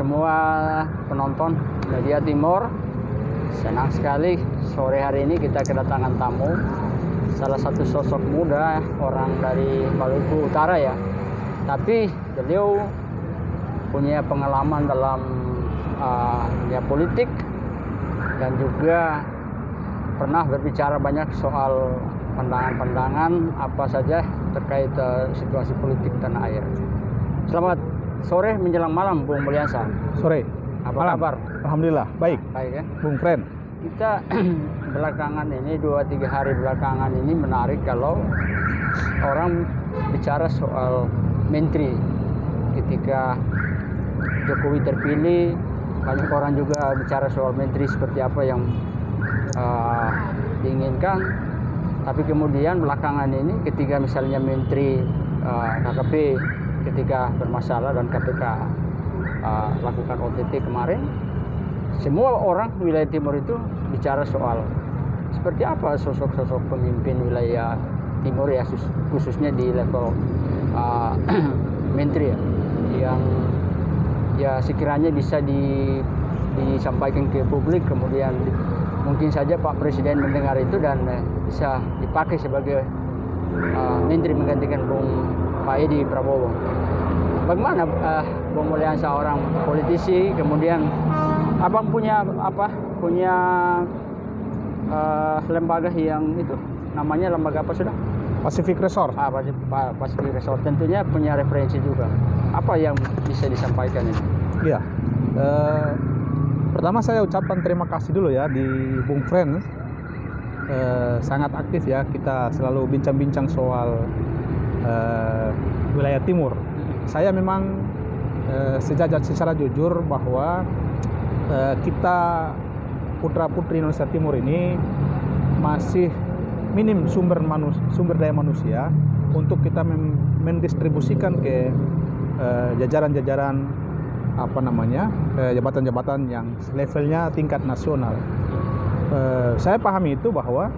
semua penonton Media Timur. Senang sekali sore hari ini kita kedatangan tamu, salah satu sosok muda, orang dari Maluku Utara ya. Tapi beliau punya pengalaman dalam dunia politik dan juga pernah berbicara banyak soal pandangan-pandangan apa saja terkait situasi politik tanah air. Selamat sore menjelang malam, Bung Mulyansa. Sore. Apa malam. kabar? Alhamdulillah, baik. Baik ya. Bung Fren. Kita belakangan ini 2-3 hari belakangan ini menarik kalau orang bicara soal menteri. Ketika Jokowi terpilih, banyak orang juga bicara soal menteri seperti apa yang diinginkan. Tapi kemudian belakangan ini ketika misalnya menteri KKP ketika bermasalah dan KPK lakukan OTT kemarin, semua orang wilayah timur itu bicara soal seperti apa sosok-sosok pemimpin wilayah timur ya, khususnya di level menteri ya, yang ya sekiranya bisa disampaikan ke publik, kemudian mungkin saja Pak Presiden mendengar itu dan bisa dipakai sebagai menteri menggantikan Pak Edi Prabowo. Bagaimana Bung Mulyansa, seorang politisi, kemudian Abang punya lembaga yang itu namanya lembaga apa sudah? Pacific Resort. Pacific Resort tentunya punya referensi juga. Apa yang bisa disampaikan ini? Iya. Pertama saya ucapkan terima kasih dulu ya di Bung Fren. Sangat aktif ya, kita selalu bincang-bincang soal wilayah timur. Saya memang secara jujur bahwa kita putra-putri Indonesia Timur ini masih minim sumber daya manusia untuk kita mendistribusikan ke jajaran-jajaran jabatan-jabatan yang levelnya tingkat nasional. Saya pahami itu bahwa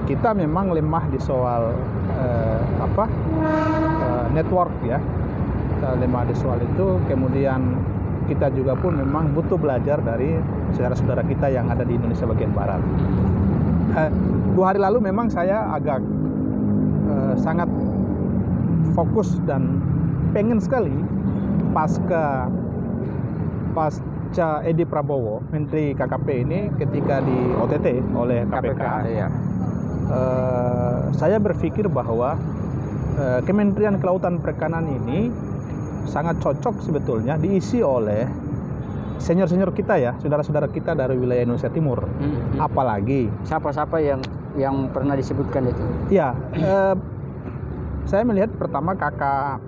kita memang lemah di soal network ya. Kita lemah di soal itu, kemudian kita juga pun memang butuh belajar dari saudara-saudara kita yang ada di Indonesia bagian barat. 2 hari lalu memang saya agak sangat fokus dan pengen sekali pasca Edi Prabowo, Menteri KKP ini ketika di OTT oleh KPK. Ya. Saya berpikir bahwa Kementerian Kelautan Perikanan ini sangat cocok sebetulnya diisi oleh senior-senior kita ya, saudara-saudara kita dari wilayah Indonesia Timur. Apalagi siapa-siapa yang pernah disebutkan itu? Ya, saya melihat pertama kakak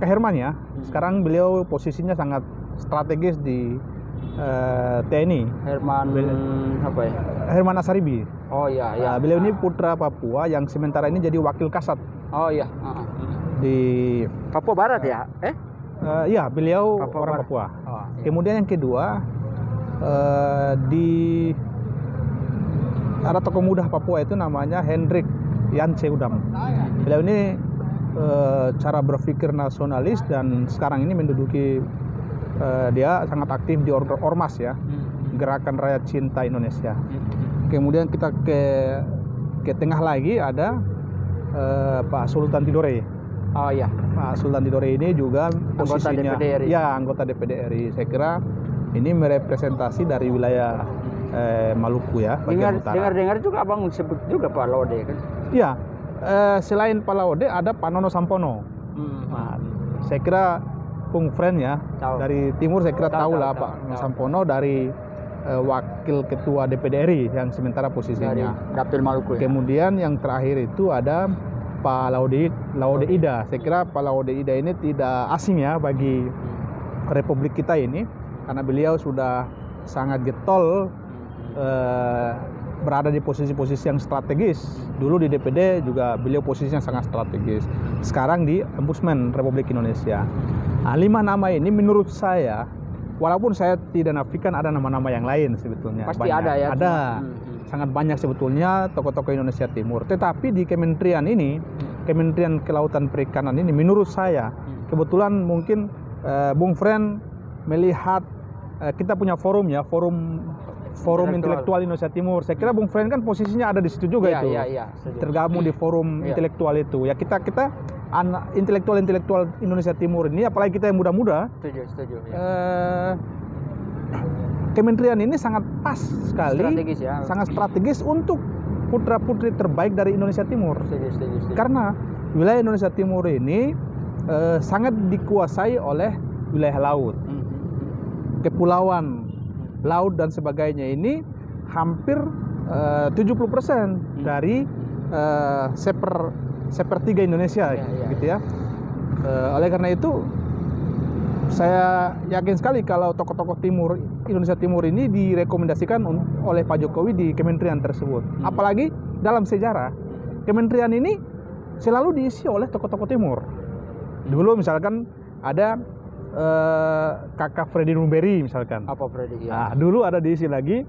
Herman ya. Sekarang beliau posisinya sangat strategis di TNI. Herman Asaribi. Oh iya, ya. Beliau ini putra Papua yang sementara ini jadi wakil Kasat. Oh iya. Di Papua Barat ya? Iya, beliau orang Papua. Oh, iya. Kemudian yang kedua, ada tokoh muda Papua itu namanya Hendrik Yance Udam. Beliau ini cara berpikir nasionalis dan sekarang ini menduduki dia sangat aktif di Ormas ya, Gerakan Rakyat Cinta Indonesia. Kemudian kita ke tengah lagi ada Pak Sultan Tidore. Oh iya. Pak Sultan Tidore ini juga posisinya anggota DPD RI. Saya kira ini merepresentasi dari wilayah Maluku ya, bagian utara. Dengar juga Abang sebut juga Pak Laude kan? Iya. Selain Pak Laude ada Pak Nono Sampono. Nah, saya kira Bung Fren ya, dari timur saya kira tahu lah Pak Nono Sampono dari wakil ketua DPD RI yang sementara posisinya Dapil Maluku ya? Kemudian yang terakhir itu ada Pak Laude Ida. Saya kira Pak Laude Ida ini tidak asing ya bagi Republik kita ini, karena beliau sudah sangat getol berada di posisi-posisi yang strategis. Dulu di DPD juga beliau posisinya sangat strategis. Sekarang di Ombudsman Republik Indonesia. Nah, 5 nama ini menurut saya, walaupun saya tidak nafikan ada nama-nama yang lain sebetulnya. Pasti banyak. Ada ya? Ada. Sangat banyak sebetulnya tokoh-tokoh Indonesia Timur. Tetapi di kementerian ini, Kementerian Kelautan Perikanan ini menurut saya, kebetulan mungkin Bung Fren melihat kita punya forum ya, forum intelektual Indonesia Timur. Saya kira Bung Fren kan posisinya ada di situ juga itu. Iya, tergabung di forum intelektual itu. Ya kita anak intelektual Indonesia Timur ini, apalagi kita yang muda-muda. Setuju. Kementerian ini sangat pas sekali, Strategis ya. sangat strategis untuk putra-putri terbaik dari Indonesia Timur. Setuju. Karena wilayah Indonesia Timur ini sangat dikuasai oleh wilayah laut, kepulauan, laut dan sebagainya. Ini hampir 70% dari sepertiga Indonesia, gitu ya. Oleh karena itu, saya yakin sekali kalau tokoh-tokoh Indonesia Timur ini direkomendasikan oleh Pak Jokowi di kementerian tersebut. Apalagi dalam sejarah, kementerian ini selalu diisi oleh tokoh-tokoh Timur. Dulu misalkan ada Kakak Freddy Numberi misalkan. Apa Freddy? Ya. Nah, dulu ada diisi lagi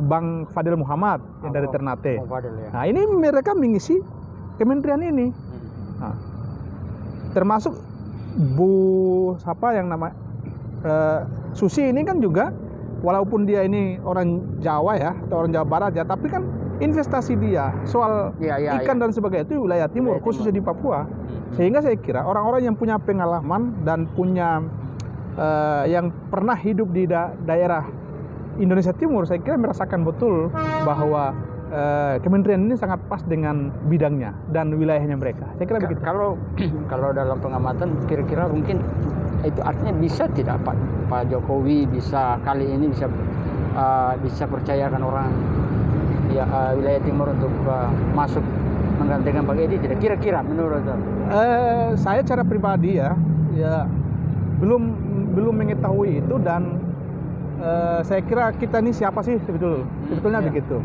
Bang Fadil Muhammad yang dari Ternate. Fadil, ya. Nah, ini mereka mengisi kementerian ini. Nah, termasuk siapa yang nama Susi ini kan juga, walaupun dia ini orang Jawa ya, atau orang Jawa Barat ya, tapi kan investasi dia soal ikan dan sebagainya itu wilayah timur, khususnya di Papua. Sehingga saya kira orang-orang yang punya pengalaman dan punya yang pernah hidup di daerah Indonesia Timur, saya kira merasakan betul bahwa kementerian ini sangat pas dengan bidangnya dan wilayahnya mereka. Saya kira begitu. Kalau dalam pengamatan kira-kira mungkin itu artinya bisa tidak Pak Jokowi bisa kali ini bisa percayakan orang wilayah timur untuk masuk menggantikan Pak Edi tidak, kira-kira menurut saya secara pribadi ya belum mengetahui itu, dan saya kira kita ini siapa sih sebetulnya begitu.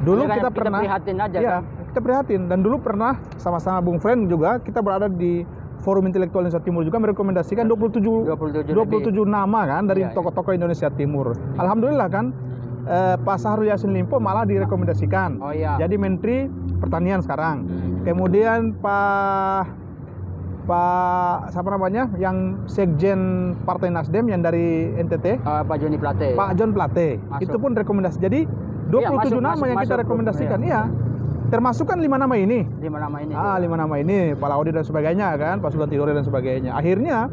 Dulu kita pernah prihatin aja kan? Kita prihatin, dan dulu pernah sama-sama Bung Fren juga kita berada di Forum Intelektual Indonesia Timur juga merekomendasikan 27 nama kan dari tokoh-tokoh Indonesia Timur. Alhamdulillah kan Pak Syahrul Yassin Limpo malah direkomendasikan jadi Menteri Pertanian sekarang. Kemudian Pak siapa namanya yang Sekjen Partai Nasdem yang dari NTT, Pak Joni Plate. Pak John Plate. Itu pun rekomendasi. Jadi 27 nama yang kita rekomendasikan, termasuk kan 5 nama ini. 5 nama ini. 5 nama ini, Pak Laudi dan sebagainya kan, Pak Sultan Tidore dan sebagainya. Akhirnya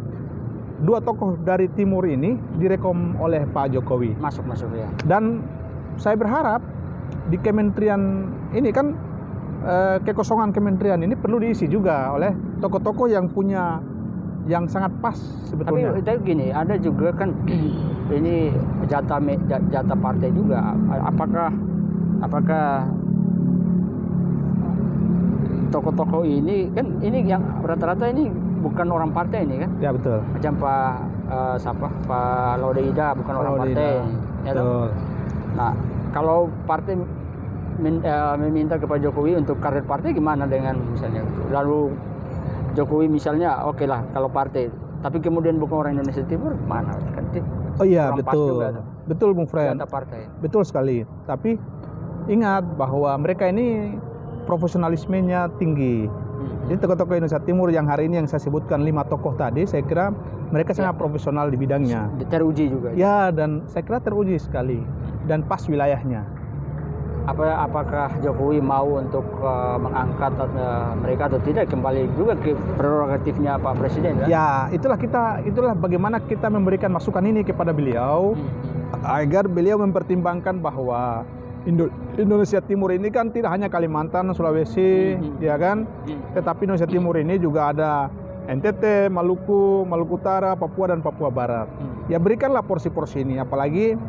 2 tokoh dari timur ini direkom oleh Pak Jokowi. Masuk ya. Dan saya berharap di kementerian ini kan kekosongan kementerian ini perlu diisi juga oleh tokoh-tokoh yang sangat pas sebetulnya. Tapi gini, ada juga kan ini jatah partai juga. Apakah tokoh-tokoh ini kan ini yang rata-rata ini bukan orang partai ini kan? Ya betul. Macam Pak Laude Ida bukan orang partai. Ya, betul. Nah, kalau partai meminta kepada Jokowi untuk karir partai gimana dengan misalnya lalu Jokowi misalnya oke lah kalau partai, tapi kemudian bukan orang Indonesia Timur mana kan? Oh iya betul Bung Fren. Betul sekali. Tapi ingat bahwa mereka ini profesionalismenya tinggi. Jadi tokoh-tokoh Indonesia Timur yang hari ini yang saya sebutkan 5 tokoh tadi, saya kira mereka sangat profesional di bidangnya. Teruji juga. Ya, dan saya kira teruji sekali dan pas wilayahnya. Apakah Jokowi mau untuk mengangkat mereka atau tidak, kembali juga ke prerogatifnya Pak Presiden kan? Ya, itulah bagaimana kita memberikan masukan ini kepada beliau agar beliau mempertimbangkan bahwa Indonesia Timur ini kan tidak hanya Kalimantan, Sulawesi, ya kan? Tetapi Indonesia Timur ini juga ada NTT, Maluku Utara, Papua dan Papua Barat. Ya berikanlah porsi-porsi ini, apalagi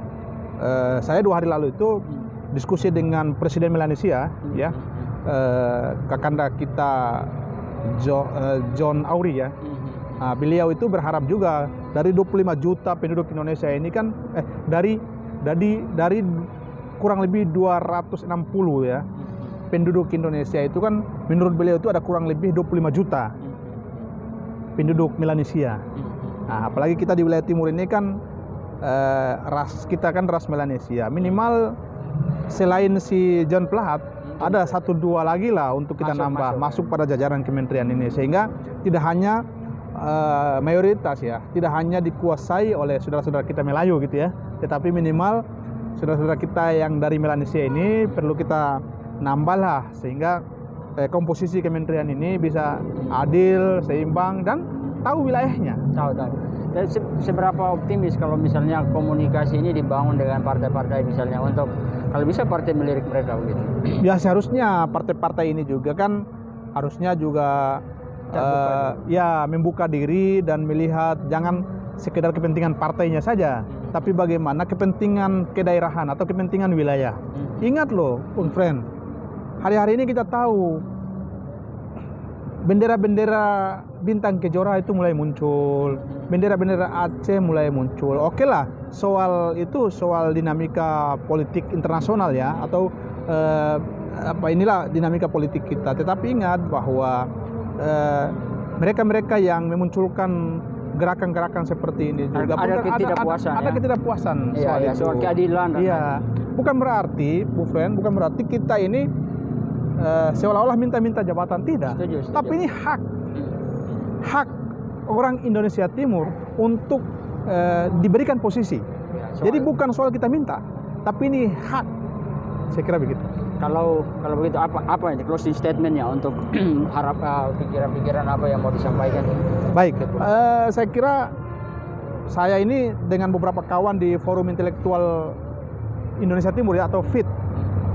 saya 2 hari lalu itu diskusi dengan Presiden Melanesia, ya, kakanda kita John Aury ya. Nah, beliau itu berharap juga dari 25 juta penduduk Indonesia ini kan dari kurang lebih 260 ya penduduk Indonesia itu kan menurut beliau itu ada kurang lebih 25 juta penduduk Melanesia. Nah, apalagi kita di wilayah timur ini kan ras kita kan ras Melanesia, minimal selain si John Plahat ada 1-2 lagi lah untuk kita masuk pada jajaran kementerian ini, sehingga tidak hanya mayoritas ya, tidak hanya dikuasai oleh saudara-saudara kita Melayu gitu ya, tetapi minimal saudara-saudara kita yang dari Melanesia ini perlu kita nambah lah, sehingga komposisi kementerian ini bisa adil, seimbang, dan tahu wilayahnya. Tahu. Dan seberapa optimis kalau misalnya komunikasi ini dibangun dengan partai-partai misalnya, untuk kalau bisa partai melirik mereka begitu? Ya seharusnya partai-partai ini juga kan harusnya juga ya membuka diri dan melihat, jangan sekedar kepentingan partainya saja, tapi bagaimana kepentingan kedaerahan atau kepentingan wilayah. Ingat loh, friend, hari-hari ini kita tahu bendera-bendera bintang kejora itu mulai muncul, bendera-bendera Aceh mulai muncul. Oke lah, soal dinamika politik internasional ya, atau inilah dinamika politik kita. Tetapi ingat bahwa mereka-mereka yang memunculkan gerakan-gerakan seperti ini juga ada ketidakpuasan, ada ketidakpuasan soal keadilan. Iya, bukan berarti, Bu Friend, bukan berarti kita ini seolah-olah minta-minta jabatan, tidak. Setuju. Tapi ini hak orang Indonesia Timur untuk diberikan posisi. Jadi bukan soal kita minta, tapi ini hak. Saya kira begitu. Kalau begitu apa ini closing statementnya untuk pikiran-pikiran apa yang mau disampaikan? Baik, saya kira saya ini dengan beberapa kawan di Forum Intelektual Indonesia Timur ya, atau FIT,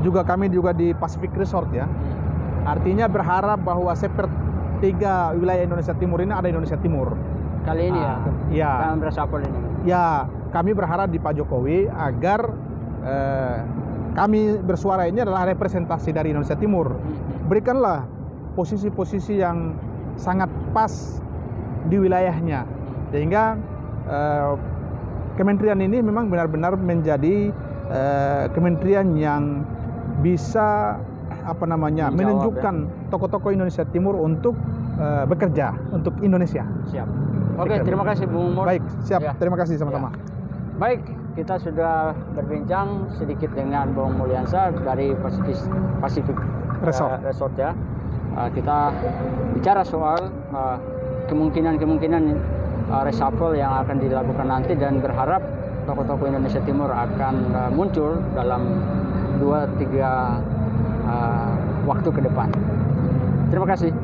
kami juga di Pacific Resort ya. Artinya berharap bahwa sepertiga wilayah Indonesia Timur ini ada Indonesia Timur. Kali ini ya. Reshuffle ini. Ya, kami berharap di Pak Jokowi agar kami bersuara ini adalah representasi dari Indonesia Timur. Berikanlah posisi-posisi yang sangat pas di wilayahnya, sehingga kementerian ini memang benar-benar menjadi kementerian yang bisa menunjukkan tokoh-tokoh Indonesia Timur untuk bekerja untuk Indonesia. Siap. Oke, terima kasih Bung Mor. Baik, siap. Ya. Terima kasih sama-sama. Ya. Baik, kita sudah berbincang sedikit dengan Bung Mulyansa dari Pacific Resort ya. Kita bicara soal kemungkinan reshuffle yang akan dilakukan nanti, dan berharap tokoh-tokoh Indonesia Timur akan muncul dalam 2-3 waktu ke depan. Terima kasih.